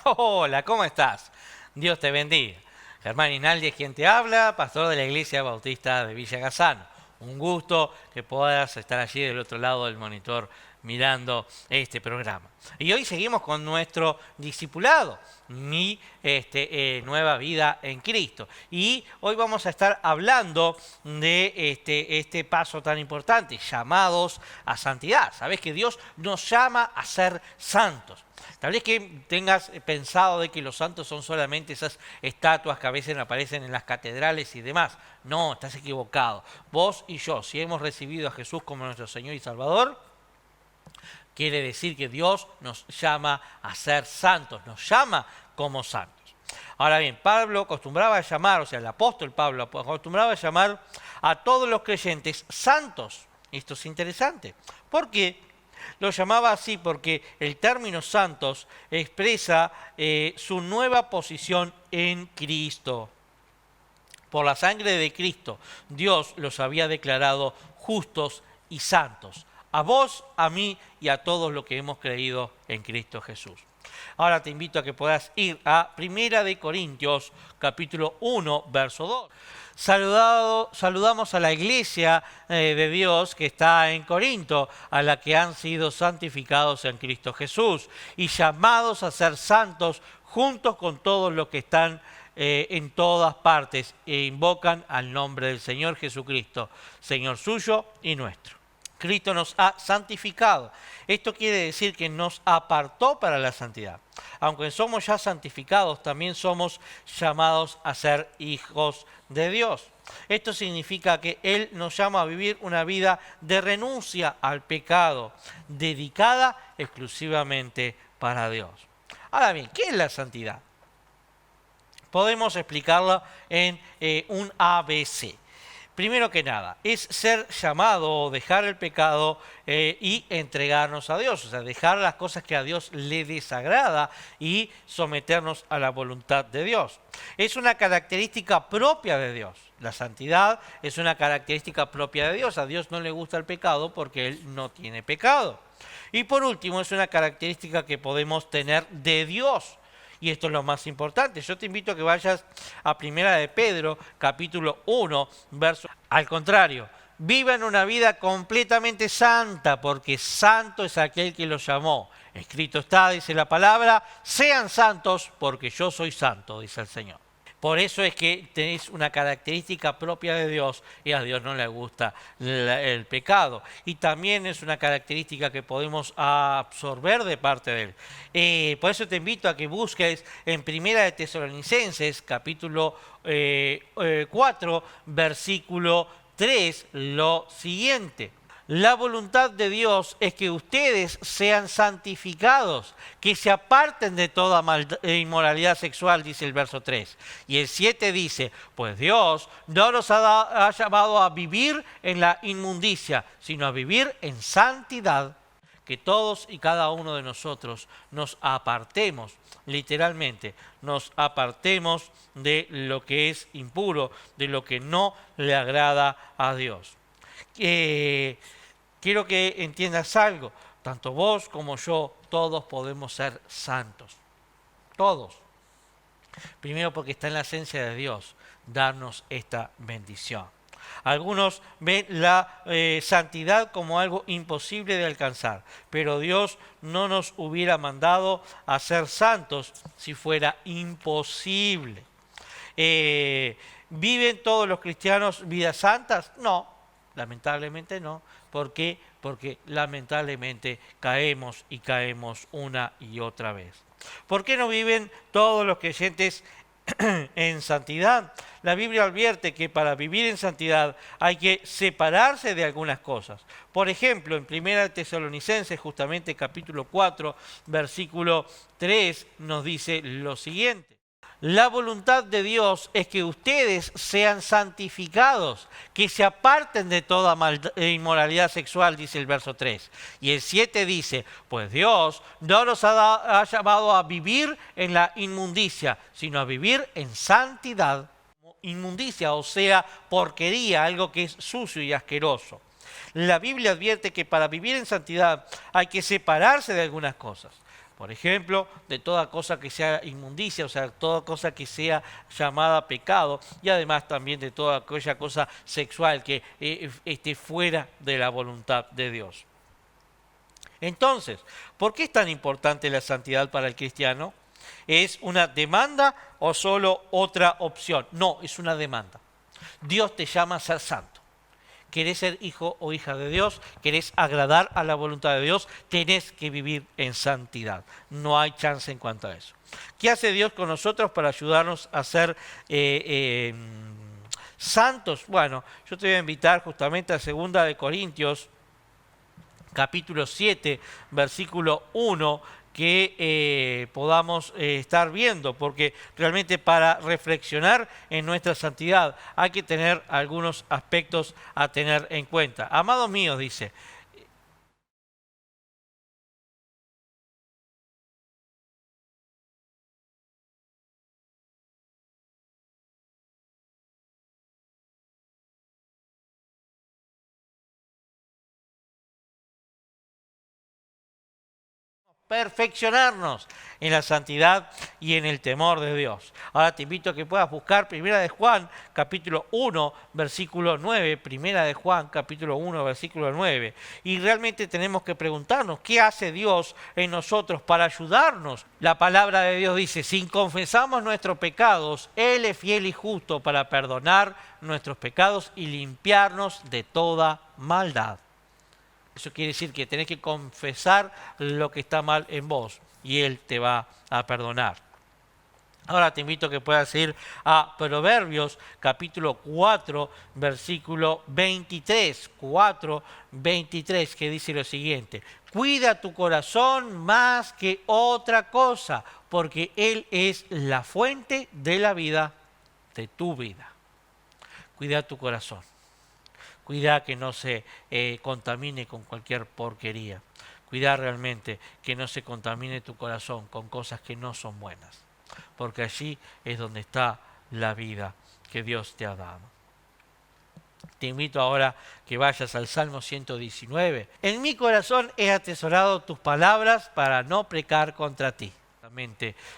Hola, ¿cómo estás? Dios te bendiga. Germán Inaldi es quien te habla, pastor de la Iglesia Bautista de Villa Gazano. Un gusto que puedas estar allí del otro lado del monitor mirando este programa. Y hoy seguimos con nuestro discipulado, mi nueva vida en Cristo. Y hoy vamos a estar hablando de este paso tan importante, llamados a santidad. Sabes que Dios nos llama a ser santos. Tal vez que tengas pensado de que los santos son solamente esas estatuas que a veces aparecen en las catedrales y demás. No, estás equivocado. Vos y yo, si hemos recibido a Jesús como nuestro Señor y Salvador, quiere decir que Dios nos llama a ser santos, nos llama como santos. Ahora bien, Pablo acostumbraba a llamar, o sea, el apóstol Pablo acostumbraba a llamar a todos los creyentes santos. Esto es interesante. ¿Por qué? Lo llamaba así porque el término santos expresa su nueva posición en Cristo. Por la sangre de Cristo, Dios los había declarado justos y santos. A vos, a mí y a todos los que hemos creído en Cristo Jesús. Ahora te invito a que puedas ir a 1 Corintios capítulo 1, verso 2. Saludamos a la iglesia de Dios que está en Corinto, a la que han sido santificados en Cristo Jesús y llamados a ser santos juntos con todos los que están en todas partes e invocan al nombre del Señor Jesucristo, Señor suyo y nuestro. Cristo nos ha santificado. Esto quiere decir que nos apartó para la santidad. Aunque somos ya santificados, también somos llamados a ser hijos de Dios. Esto significa que Él nos llama a vivir una vida de renuncia al pecado, dedicada exclusivamente para Dios. Ahora bien, ¿qué es la santidad? Podemos explicarla en un ABC. Primero que nada, es ser llamado o dejar el pecado y entregarnos a Dios, o sea, dejar las cosas que a Dios le desagrada y someternos a la voluntad de Dios. Es una característica propia de Dios. La santidad es una característica propia de Dios. A Dios no le gusta el pecado porque Él no tiene pecado. Y por último, es una característica que podemos tener de Dios. Y esto es lo más importante. Yo te invito a que vayas a 1 Pedro, capítulo 1, verso. Al contrario, vivan una vida completamente santa, porque santo es aquel que los llamó. Escrito está, dice la palabra, sean santos, porque yo soy santo, dice el Señor. Por eso es que tenéis una característica propia de Dios y a Dios no le gusta el pecado. Y también es una característica que podemos absorber de parte de Él. Por eso te invito a que busques en 1 Tesalonicenses, capítulo 4, versículo 3, lo siguiente. La voluntad de Dios es que ustedes sean santificados, que se aparten de toda inmoralidad sexual, dice el verso 3. Y el 7 dice, pues Dios no nos ha llamado a vivir en la inmundicia, sino a vivir en santidad. Que todos y cada uno de nosotros nos apartemos, literalmente, nos apartemos de lo que es impuro, de lo que no le agrada a Dios. Quiero que entiendas algo, tanto vos como yo, todos podemos ser santos, todos. Primero porque está en la esencia de Dios darnos esta bendición. Algunos ven la santidad como algo imposible de alcanzar, pero Dios no nos hubiera mandado a ser santos si fuera imposible. ¿Viven todos los cristianos vidas santas? No, lamentablemente no. ¿Por qué? Porque lamentablemente caemos y caemos una y otra vez. ¿Por qué no viven todos los creyentes en santidad? La Biblia advierte que para vivir en santidad hay que separarse de algunas cosas. Por ejemplo, en 1 Tesalonicenses, justamente capítulo 4, versículo 3, nos dice lo siguiente. La voluntad de Dios es que ustedes sean santificados, que se aparten de toda inmoralidad sexual, dice el verso 3. Y el 7 dice, pues Dios no nos ha llamado a vivir en la inmundicia, sino a vivir en santidad. Inmundicia, o sea, porquería, algo que es sucio y asqueroso. La Biblia advierte que para vivir en santidad hay que separarse de algunas cosas. Por ejemplo, de toda cosa que sea inmundicia, o sea, toda cosa que sea llamada pecado, y además también de toda aquella cosa sexual que esté fuera de la voluntad de Dios. Entonces, ¿por qué es tan importante la santidad para el cristiano? ¿Es una demanda o solo otra opción? No, es una demanda. Dios te llama a ser santo. ¿Querés ser hijo o hija de Dios? ¿Querés agradar a la voluntad de Dios? Tenés que vivir en santidad. No hay chance en cuanto a eso. ¿Qué hace Dios con nosotros para ayudarnos a ser santos? Bueno, yo te voy a invitar justamente a 2 Corintios, capítulo 7, versículo 1, que podamos estar viendo, porque realmente para reflexionar en nuestra santidad hay que tener algunos aspectos a tener en cuenta. Amados míos, dice, perfeccionarnos en la santidad y en el temor de Dios. Ahora te invito a que puedas buscar Primera de Juan, capítulo 1, versículo 9, Primera de Juan, capítulo 1, versículo 9. Y realmente tenemos que preguntarnos, ¿qué hace Dios en nosotros para ayudarnos? La palabra de Dios dice, si confesamos nuestros pecados, Él es fiel y justo para perdonar nuestros pecados y limpiarnos de toda maldad. Eso quiere decir que tenés que confesar lo que está mal en vos y Él te va a perdonar. Ahora te invito a que puedas ir a Proverbios capítulo 4, versículo 23. 4, 23, que dice lo siguiente. Cuida tu corazón más que otra cosa, porque Él es la fuente de la vida, de tu vida. Cuida tu corazón. Cuida que no se contamine con cualquier porquería. Cuida realmente que no se contamine tu corazón con cosas que no son buenas. Porque allí es donde está la vida que Dios te ha dado. Te invito ahora que vayas al Salmo 119. En mi corazón he atesorado tus palabras para no pecar contra ti.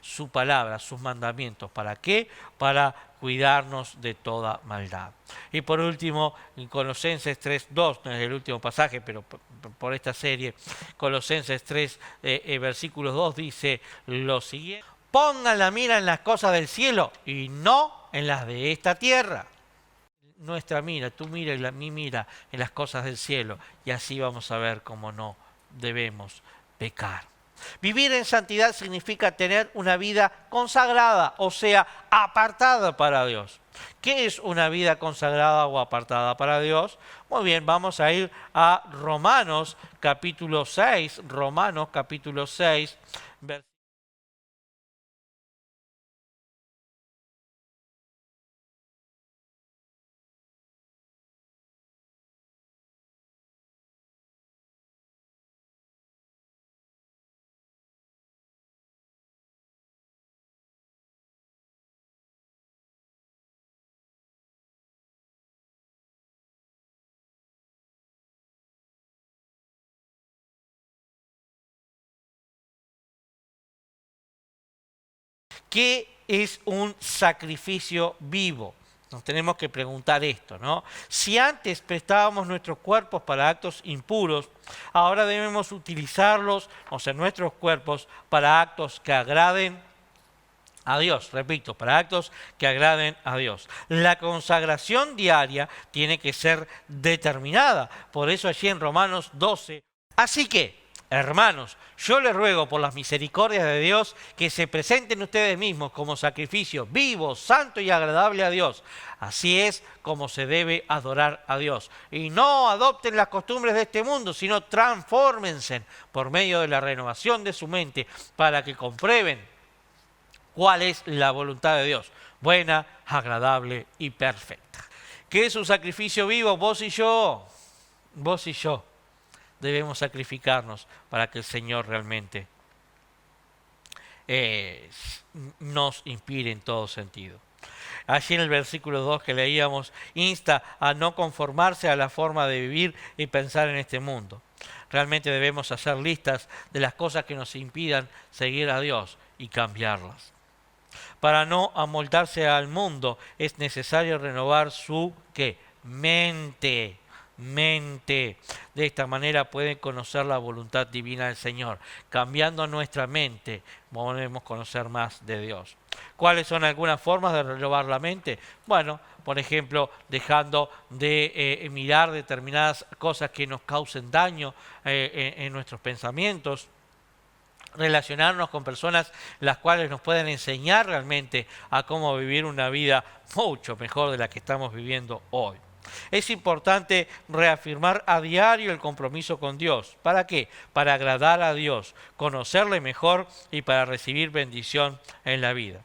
Su palabra, sus mandamientos. ¿Para qué? Para cuidarnos de toda maldad. Y por último, en Colosenses 3:2, no es el último pasaje, pero por esta serie, Colosenses 3, versículos 2 dice lo siguiente. Pongan la mira en las cosas del cielo y no en las de esta tierra. Nuestra mira, tu mira y mi mira en las cosas del cielo, y así vamos a ver cómo no debemos pecar. Vivir en santidad significa tener una vida consagrada, o sea, apartada para Dios. ¿Qué es una vida consagrada o apartada para Dios? Muy bien, vamos a ir a Romanos capítulo 6, Romanos capítulo 6, ¿qué es un sacrificio vivo? Nos tenemos que preguntar esto, ¿no? Si antes prestábamos nuestros cuerpos para actos impuros, ahora debemos utilizarlos, o sea, nuestros cuerpos, para actos que agraden a Dios. Repito, para actos que agraden a Dios. La consagración diaria tiene que ser determinada. Por eso allí en Romanos 12. Así que, hermanos, yo les ruego por las misericordias de Dios que se presenten ustedes mismos como sacrificio vivo, santo y agradable a Dios. Así es como se debe adorar a Dios. Y no adopten las costumbres de este mundo, sino transfórmense por medio de la renovación de su mente para que comprueben cuál es la voluntad de Dios, buena, agradable y perfecta. ¿Qué es un sacrificio vivo? Vos y yo debemos sacrificarnos para que el Señor realmente nos inspire en todo sentido. Allí en el versículo 2 que leíamos, insta a no conformarse a la forma de vivir y pensar en este mundo. Realmente debemos hacer listas de las cosas que nos impidan seguir a Dios y cambiarlas. Para no amoldarse al mundo es necesario renovar su ¿qué? Mente. Mente. De esta manera pueden conocer la voluntad divina del Señor. Cambiando nuestra mente podemos conocer más de Dios. ¿Cuáles son algunas formas de renovar la mente? Bueno, por ejemplo, dejando de mirar determinadas cosas que nos causen daño en nuestros pensamientos, relacionarnos con personas las cuales nos pueden enseñar realmente a cómo vivir una vida mucho mejor de la que estamos viviendo hoy. Es importante reafirmar a diario el compromiso con Dios. ¿Para qué? Para agradar a Dios, conocerle mejor y para recibir bendición en la vida.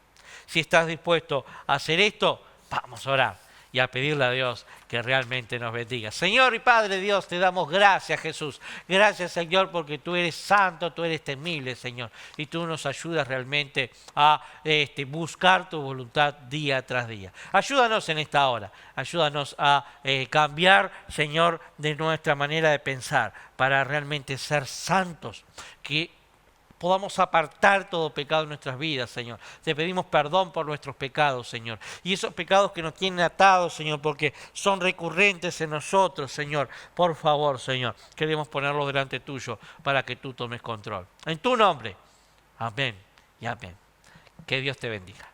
Si estás dispuesto a hacer esto, vamos a orar y a pedirle a Dios que realmente nos bendiga. Señor y Padre Dios, te damos gracias, Jesús. Gracias, Señor, porque tú eres santo, tú eres temible, Señor. Y tú nos ayudas realmente a buscar tu voluntad día tras día. Ayúdanos en esta hora. Ayúdanos a cambiar, Señor, de nuestra manera de pensar para realmente ser santos. Que podamos apartar todo pecado en nuestras vidas, Señor. Te pedimos perdón por nuestros pecados, Señor. Y esos pecados que nos tienen atados, Señor, porque son recurrentes en nosotros, Señor. Por favor, Señor, queremos ponerlos delante tuyo para que tú tomes control. En tu nombre. Amén y amén. Que Dios te bendiga.